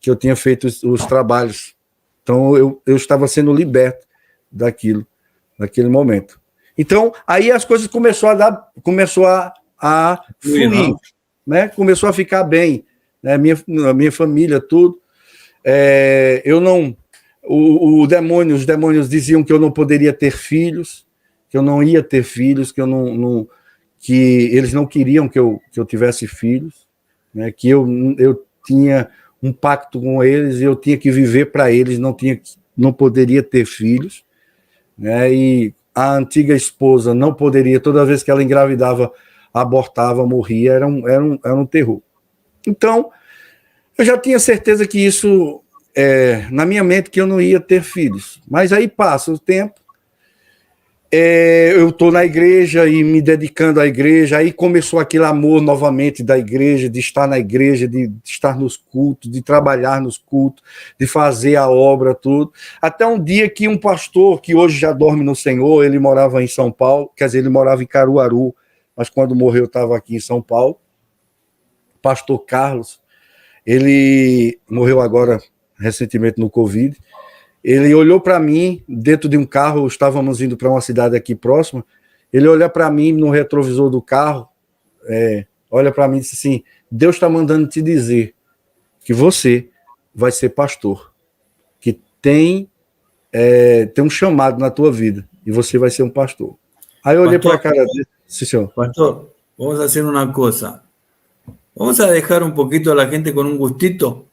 Que eu tinha feito os trabalhos. Então eu estava sendo liberto daquele momento. Então aí as coisas começou a fluir, né? Começou a ficar bem, né? A minha família, tudo. Os demônios diziam que eu não poderia ter filhos, que eu não ia ter filhos, que eles não queriam que eu tivesse filhos, né? Que eu tinha um pacto com eles e eu tinha que viver para eles, não poderia ter filhos, né? E a antiga esposa não poderia, toda vez que ela engravidava, abortava, morria, era um terror. Então, eu já tinha certeza que isso, na minha mente, que eu não ia ter filhos. Mas aí passa o tempo, eu estou na igreja e me dedicando à igreja, aí começou aquele amor novamente da igreja, de estar na igreja, de estar nos cultos, de trabalhar nos cultos, de fazer a obra, tudo. Até um dia que um pastor, que hoje já dorme no Senhor, ele morava em São Paulo, quer dizer, ele morava em Caruaru, mas quando morreu estava aqui em São Paulo, pastor Carlos, ele morreu agora recentemente no Covid. Ele olhou para mim, dentro de um carro, estávamos indo para uma cidade aqui próxima, ele olha para mim no retrovisor do carro, olha para mim e disse assim: Deus está mandando te dizer que você vai ser pastor, que tem um chamado na tua vida, e você vai ser um pastor. Aí eu olhei para a cara dele, sí, senhor. Pastor, vamos a hacer una cosa, vamos a dejar un poquito a la gente con un gustito.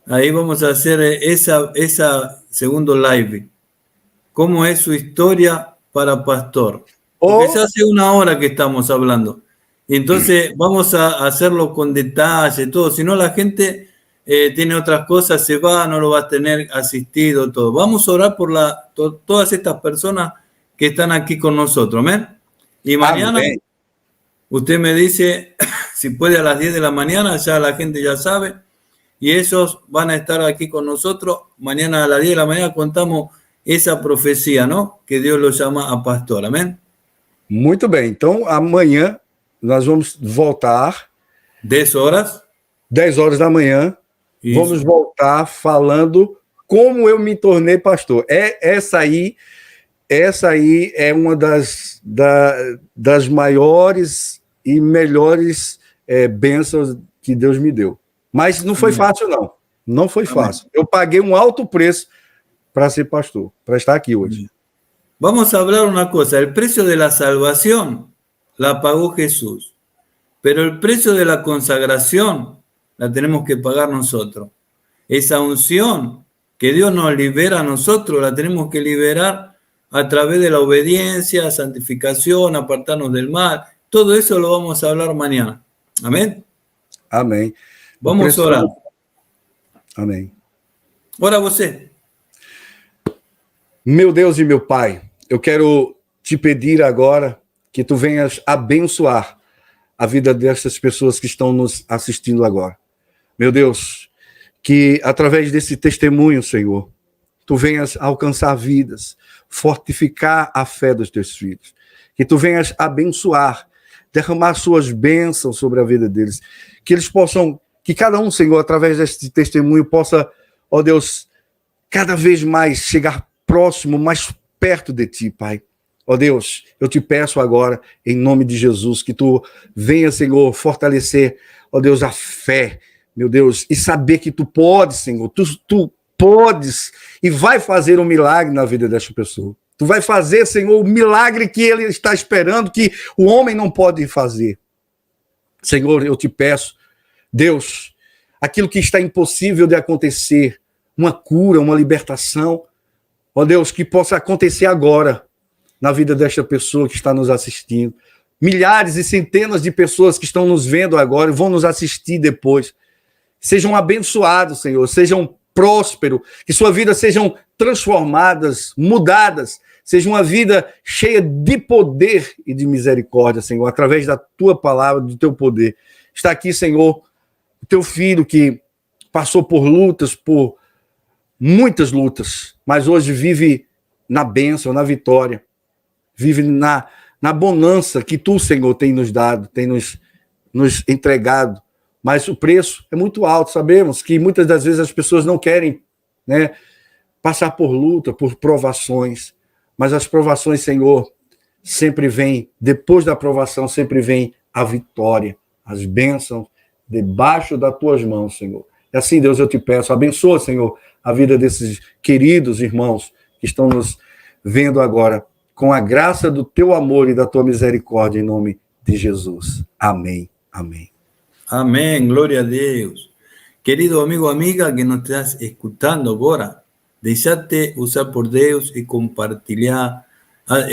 Ahí vamos a hacer esa segundo live. ¿Cómo es su historia para pastor? Porque ya hace una hora que estamos hablando. Y entonces vamos a hacerlo con detalle, todo. Si no, la gente tiene otras cosas, se va, no lo va a tener asistido, todo. Vamos a orar por todas estas personas que están aquí con nosotros. ¿Amén? Y mañana, usted me dice, si puede a las 10 de la mañana, ya la gente ya sabe. Y esos van a estar aquí con nosotros. Mañana a las 10 de la mañana contamos essa profecia, não? Que Deus lo chama a pastor, amém? Muito bem, então amanhã nós vamos voltar. 10 horas? 10 horas da manhã. Isso. Vamos voltar falando como eu me tornei pastor. Essa aí é uma das maiores e melhores bênçãos que Deus me deu. Mas não foi fácil, não. Não foi fácil. Eu paguei um alto preço para ser pastor, para estar aqui hoje. Vamos a hablar una cosa. El precio de la salvación la pagó Jesús. Pero el precio de la consagración la tenemos que pagar nosotros. Esa unción que Dios nos libera a nosotros, la tenemos que liberar a través de la obediencia, santificación, apartarnos del mal. Todo eso lo vamos a hablar mañana. Amén. Amém. Vamos a orar. Amém. Ora você. Meu Deus e meu Pai, eu quero te pedir agora que tu venhas abençoar a vida dessas pessoas que estão nos assistindo agora. Meu Deus, que através desse testemunho, Senhor, tu venhas alcançar vidas, fortificar a fé dos teus filhos, que tu venhas abençoar derramar suas bênçãos sobre a vida deles. Que eles possam, que cada um, Senhor, através deste testemunho, possa, ó Deus, cada vez mais chegar próximo, mais perto de Ti, Pai. Ó Deus, eu te peço agora, em nome de Jesus, que Tu venha, Senhor, fortalecer, ó Deus, a fé, meu Deus, e saber que Tu podes, Senhor, Tu podes e vai fazer um milagre na vida desta pessoa. Tu vai fazer, Senhor, o milagre que ele está esperando, que o homem não pode fazer. Senhor, eu te peço, Deus, aquilo que está impossível de acontecer, uma cura, uma libertação, ó Deus, que possa acontecer agora na vida desta pessoa que está nos assistindo. Milhares e centenas de pessoas que estão nos vendo agora e vão nos assistir depois. Sejam abençoados, Senhor, sejam prósperos, que sua vida sejam transformadas, mudadas, seja uma vida cheia de poder e de misericórdia, Senhor, através da Tua palavra, do Teu poder. Está aqui, Senhor, o Teu filho que passou por lutas, por muitas lutas, mas hoje vive na bênção, na vitória, vive na bonança que Tu, Senhor, tem nos dado, tem nos entregado. Mas o preço é muito alto. Sabemos que muitas das vezes as pessoas não querem, né, passar por luta, por provações. Mas as provações, Senhor, sempre vem, depois da provação, sempre vem a vitória, as bênçãos debaixo das Tuas mãos, Senhor. E assim, Deus, eu te peço, abençoa, Senhor, a vida desses queridos irmãos que estão nos vendo agora, com a graça do Teu amor e da Tua misericórdia, em nome de Jesus. Amém. Amém. Amén, gloria a Dios. Querido amigo, amiga que nos estás escuchando ahora, deixate usar por Dios y compartilhar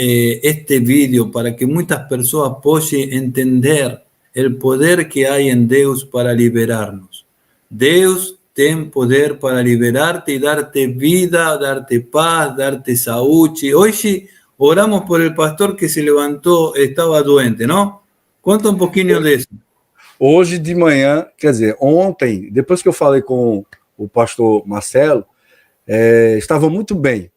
este vídeo para que muchas personas puedan entender el poder que hay en Dios para liberarnos. Dios tiene poder para liberarte y darte vida, darte paz, darte salud. Hoy sí oramos por el pastor que se levantó, estaba doente, ¿no? Cuenta un poquito de eso. Hoje de manhã, quer dizer, ontem, depois que eu falei com o pastor Marcelo, estava muito bem,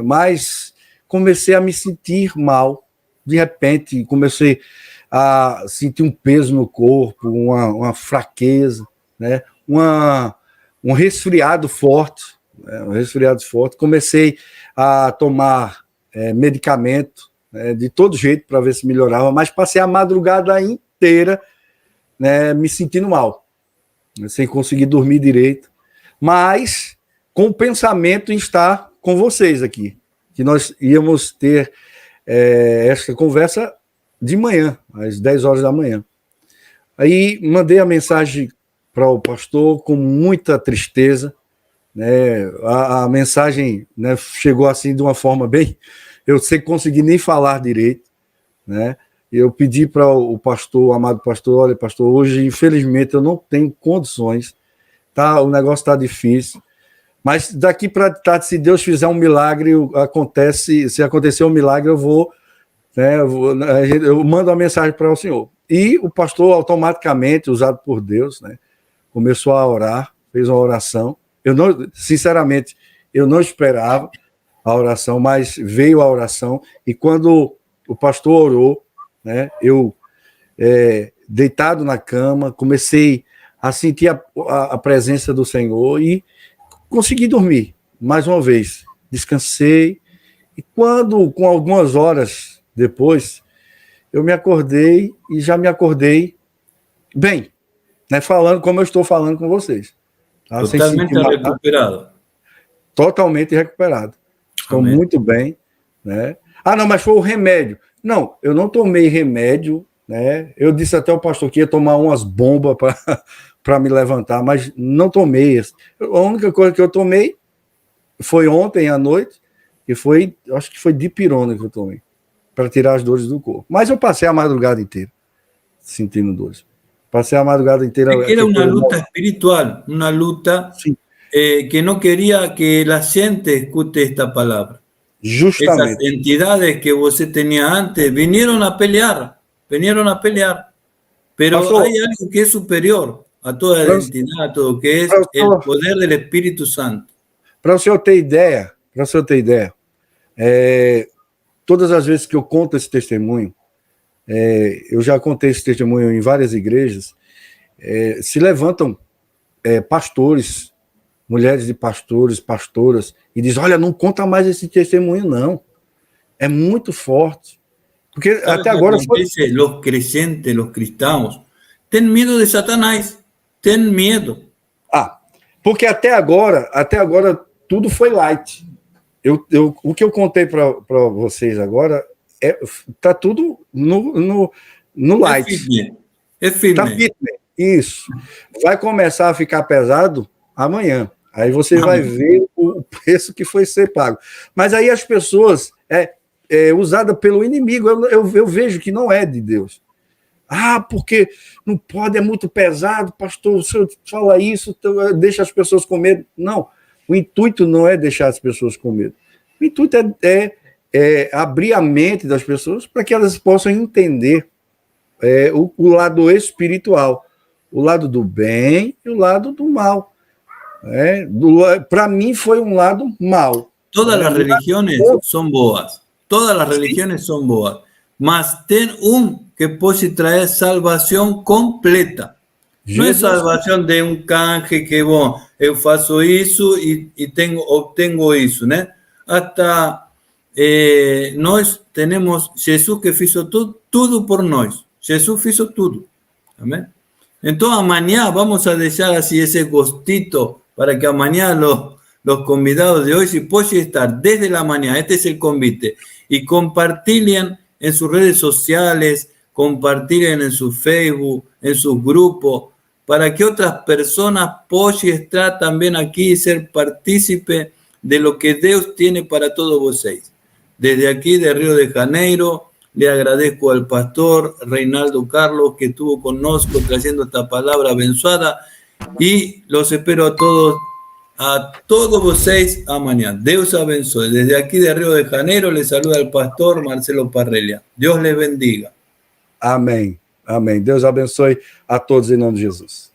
mas comecei a me sentir mal. De repente, comecei a sentir um peso no corpo, uma fraqueza, né? Um resfriado forte, Comecei a tomar medicamento de todo jeito para ver se melhorava, mas passei a madrugada inteira, né, me sentindo mal, sem conseguir dormir direito, mas com o pensamento em estar com vocês aqui, que nós íamos ter essa conversa de manhã, às 10 horas da manhã. Aí mandei a mensagem para o pastor com muita tristeza, né, a mensagem, né, chegou assim de uma forma bem... Eu sem conseguir nem falar direito, né? Eu pedi para o pastor, o amado pastor, olha, pastor, hoje, infelizmente, eu não tenho condições, tá? O negócio está difícil, mas daqui para tarde, se Deus fizer um milagre, se acontecer um milagre, eu vou, né, eu mando uma mensagem para o senhor. E o pastor, automaticamente, usado por Deus, né, começou a orar, fez uma oração. Sinceramente, eu não esperava a oração, mas veio a oração, e quando o pastor orou, né, eu, deitado na cama, comecei a sentir a presença do Senhor e consegui dormir, mais uma vez. Descansei, e quando, com algumas horas depois, eu me acordei, e já me acordei bem, né, falando como eu estou falando com vocês. Tá? Totalmente recuperado. Totalmente recuperado. Estou muito bem, né? Ah, não, mas foi o remédio. Não, eu não tomei remédio, né? Eu disse até ao pastor que ia tomar umas bombas para me levantar, mas não tomei. A única coisa que eu tomei foi ontem à noite, e acho que foi dipirona que eu tomei, para tirar as dores do corpo. Mas eu passei a madrugada inteira sentindo dores. Passei a madrugada inteira... Era uma luta espiritual, uma luta que não queria que a gente escute esta palavra. Justamente. Esas entidades que você tenía antes vinieron a pelear, pero pastor, hay algo que es superior a toda la entidad, a todo, que es el poder del Espíritu Santo. Para o senhor ter ideia, todas as vezes que eu conto esse testemunho, eu já contei esse testemunho em várias igrejas, se levantam pastores, mulheres de pastores, pastoras, e dizem, olha, não conta mais esse testemunho, não. É muito forte. Porque até agora... Acontece? Los creyentes, los cristãos, têm medo de Satanás. Têm medo. Porque até agora tudo foi light. O que eu contei para vocês agora tá tudo no light. É firme. Tá firme. Isso. Vai começar a ficar pesado amanhã. Aí você vai ver o preço que foi ser pago. Mas aí as pessoas usada pelo inimigo, eu vejo que não é de Deus. Porque não pode, é muito pesado, pastor, o senhor fala isso, deixa as pessoas com medo. Não, o intuito não é deixar as pessoas com medo. O intuito é abrir a mente das pessoas para que elas possam entender o lado espiritual, o lado do bem e o lado do mal. Para mim foi um lado mal. Todas as religiões são boas. Todas as religiões são boas. Mas tem que pode trazer salvação completa. Jesus. Não é salvação de canje que, bom, eu faço isso e obtenho isso, né? Até nós temos Jesus que fez tudo por nós. Jesus fez tudo. Amém? Então, amanhã vamos a deixar assim esse gostito para que amanhã los convidados de hoy, si pueden estar desde la mañana, este es el convite, y compartirlen en sus redes sociales, compartirlen en su Facebook, en sus grupos, para que otras personas puedan estar también aquí y ser partícipe de lo que Dios tiene para todos vosotros. Desde aquí, de Río de Janeiro, le agradezco al pastor Reinaldo Carlos que estuvo con nosotros trayendo esta palabra abençoada y los espero a todos vocês amanhã. Deus abençoe. Desde aquí de Río de Janeiro les saluda el pastor Marcelo Parrelia. Deus les bendiga. Amém. Amém. Deus abençoe a todos em nome de Jesus.